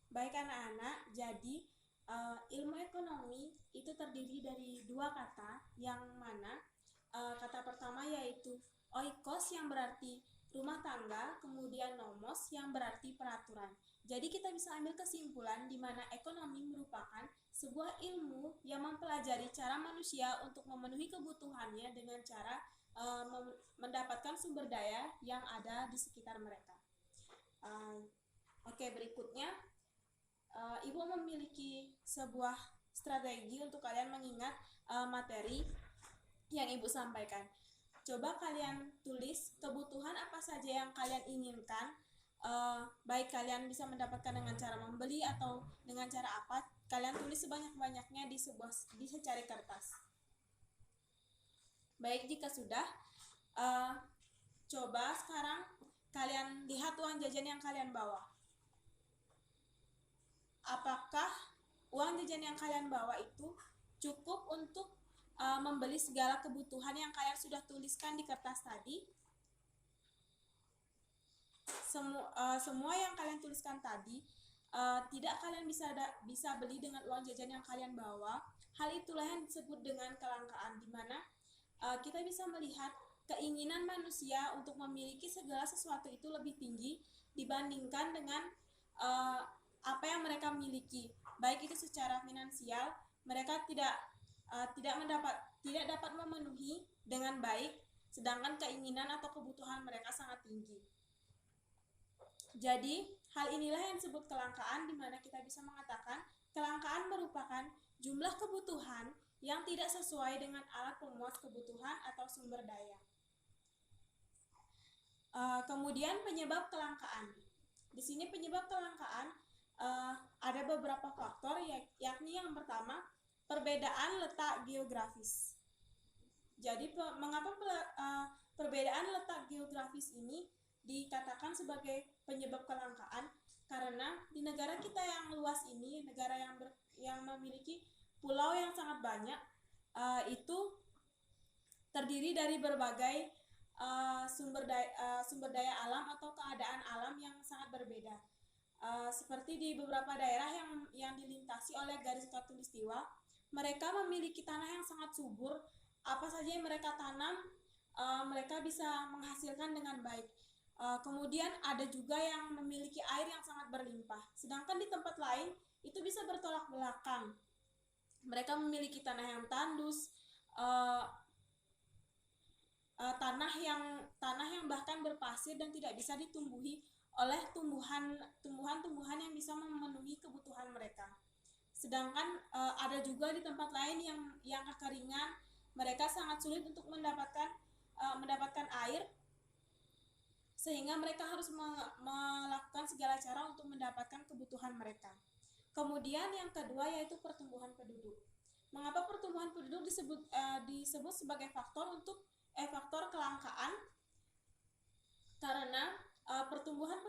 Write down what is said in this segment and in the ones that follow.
Baik anak-anak, jadi ilmu ekonomi itu terdiri dari dua kata, yang mana kata pertama yaitu oikos yang berarti rumah tangga, kemudian nomos yang berarti peraturan. Jadi kita bisa ambil kesimpulan di mana ekonomi merupakan sebuah ilmu yang mempelajari cara manusia untuk memenuhi kebutuhannya dengan cara mendapatkan sumber daya yang ada di sekitar mereka. Oke, berikutnya Ibu memiliki sebuah strategi untuk kalian mengingat materi yang Ibu sampaikan. Coba kalian tulis kebutuhan apa saja yang kalian inginkan, baik kalian bisa mendapatkan dengan cara membeli atau dengan cara apa, kalian tulis sebanyak-banyaknya di secari kertas. Baik, jika sudah, coba sekarang kalian lihat uang jajan yang kalian bawa. Apakah uang jajan yang kalian bawa itu cukup untuk membeli segala kebutuhan yang kalian sudah tuliskan di kertas tadi? Semua yang kalian tuliskan tadi tidak kalian bisa beli dengan uang jajan yang kalian bawa. Hal itulah yang disebut dengan kelangkaan, di mana kita bisa melihat keinginan manusia untuk memiliki segala sesuatu itu lebih tinggi dibandingkan dengan apa yang mereka miliki, baik itu secara finansial. Mereka tidak dapat memenuhi dengan baik, sedangkan keinginan atau kebutuhan mereka sangat tinggi. Jadi hal inilah yang disebut kelangkaan, di mana kita bisa mengatakan kelangkaan merupakan jumlah kebutuhan yang tidak sesuai dengan alat pemuas kebutuhan atau sumber daya. Kemudian penyebab kelangkaan. Di sini penyebab kelangkaan ada beberapa faktor, yakni yang pertama, perbedaan letak geografis. Jadi mengapa perbedaan letak geografis ini dikatakan sebagai penyebab kelangkaan? Karena di negara kita yang luas ini, negara yang memiliki pulau yang sangat banyak, itu terdiri dari berbagai sumber daya alam atau keadaan alam yang sangat berbeda. Seperti di beberapa daerah yang dilintasi oleh garis khatulistiwa, mereka memiliki tanah yang sangat subur. Apa saja yang mereka tanam, mereka bisa menghasilkan dengan baik. Kemudian ada juga yang memiliki air yang sangat berlimpah. Sedangkan di tempat lain itu bisa bertolak belakang. Mereka memiliki tanah yang tandus, tanah yang bahkan berpasir dan tidak bisa ditumbuhi oleh tumbuhan-tumbuhan yang bisa memenuhi kebutuhan mereka. Sedangkan ada juga di tempat lain yang kekeringan, mereka sangat sulit untuk mendapatkan air, sehingga mereka harus melakukan segala cara untuk mendapatkan kebutuhan mereka. Kemudian yang kedua yaitu pertumbuhan penduduk. Mengapa pertumbuhan penduduk disebut sebagai faktor kelangkaan? Karena pertumbuhan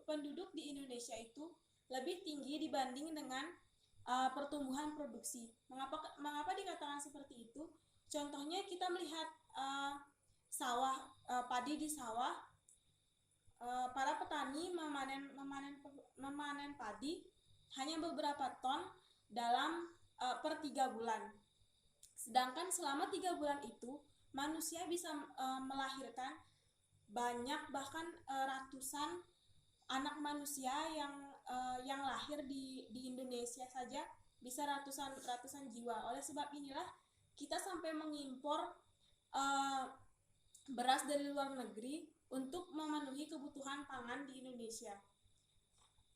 penduduk di Indonesia itu lebih tinggi dibanding dengan pertumbuhan produksi. Mengapa dikatakan seperti itu? Contohnya kita melihat padi di sawah. Para petani memanen padi hanya beberapa ton dalam per 3 bulan. Sedangkan selama 3 bulan itu manusia bisa melahirkan banyak, bahkan ratusan anak manusia yang lahir di Indonesia saja bisa ratusan jiwa. Oleh sebab inilah kita sampai mengimpor beras dari luar negeri untuk memenuhi kebutuhan pangan di Indonesia.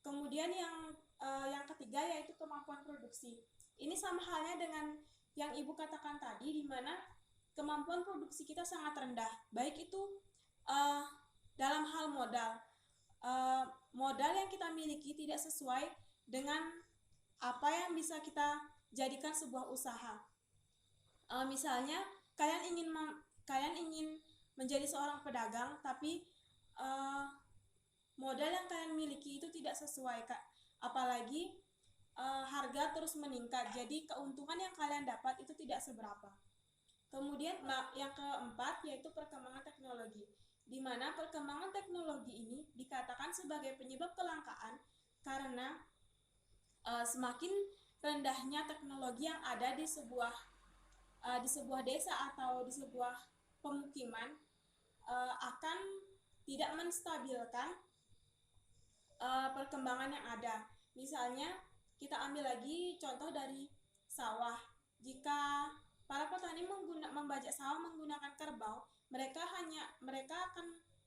Kemudian yang ketiga yaitu kemampuan produksi. Ini sama halnya dengan yang Ibu katakan tadi, di mana kemampuan produksi kita sangat rendah, baik itu dalam hal modal. Modal yang kita miliki tidak sesuai dengan apa yang bisa kita jadikan sebuah usaha. Misalnya kalian ingin menjadi seorang pedagang, tapi modal yang kalian miliki itu tidak sesuai, Kak. Apalagi harga terus meningkat, jadi keuntungan yang kalian dapat itu tidak seberapa. Kemudian yang keempat yaitu perkembangan teknologi, di mana perkembangan teknologi ini dikatakan sebagai penyebab kelangkaan karena semakin rendahnya teknologi yang ada di sebuah desa atau di sebuah pemukiman akan tidak menstabilkan perkembangan yang ada. Misalnya kita ambil lagi contoh dari sawah. Jika para petani membajak sawah menggunakan kerbau, mereka akan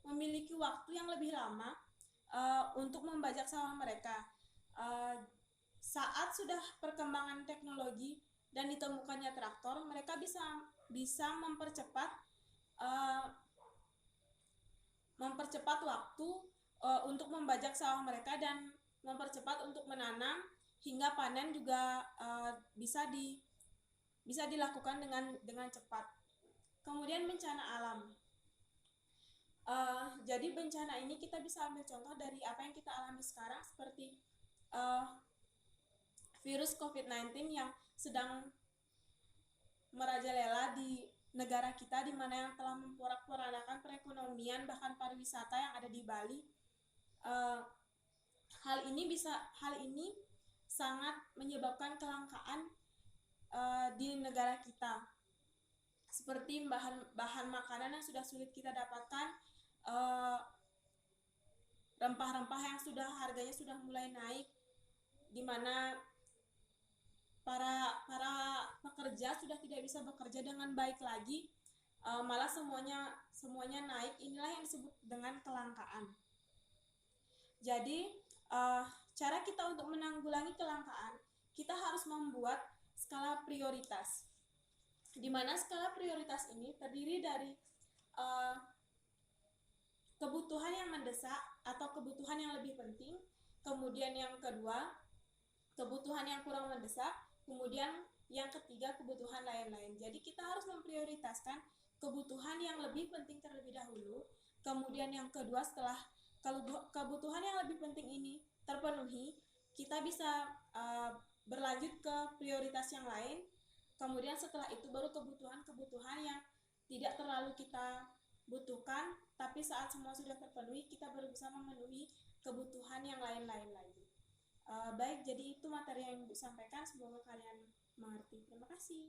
memiliki waktu yang lebih lama untuk membajak sawah mereka. Saat sudah perkembangan teknologi dan ditemukannya traktor, mereka bisa mempercepat waktu untuk membajak sawah mereka dan mempercepat untuk menanam hingga panen juga bisa dilakukan dengan cepat. Kemudian bencana alam. Jadi bencana ini kita bisa ambil contoh dari apa yang kita alami sekarang, seperti virus COVID-19 yang sedang merajalela di negara kita, di mana yang telah memporak-porandakan perekonomian bahkan pariwisata yang ada di Bali. Hal ini sangat menyebabkan kelangkaan di negara kita, seperti bahan makanan yang sudah sulit kita dapatkan, rempah-rempah yang harganya sudah mulai naik, di mana para pekerja sudah tidak bisa bekerja dengan baik lagi, malah semuanya naik. Inilah yang disebut dengan kelangkaan. Jadi cara kita untuk menanggulangi kelangkaan, kita harus membuat skala prioritas, di mana skala prioritas ini terdiri dari kebutuhan yang mendesak atau kebutuhan yang lebih penting, kemudian yang kedua kebutuhan yang kurang mendesak, kemudian yang ketiga kebutuhan lain-lain. Jadi kita harus memprioritaskan kebutuhan yang lebih penting terlebih dahulu, kemudian yang kedua setelah kebutuhan yang lebih penting ini terpenuhi, kita bisa berlanjut ke prioritas yang lain, kemudian setelah itu baru kebutuhan yang tidak terlalu kita butuhkan, tapi saat semua sudah terpenuhi kita baru bisa memenuhi kebutuhan yang lain-lain lagi. Baik, jadi itu materi yang Ibu sampaikan, semoga kalian mengerti. Terima kasih.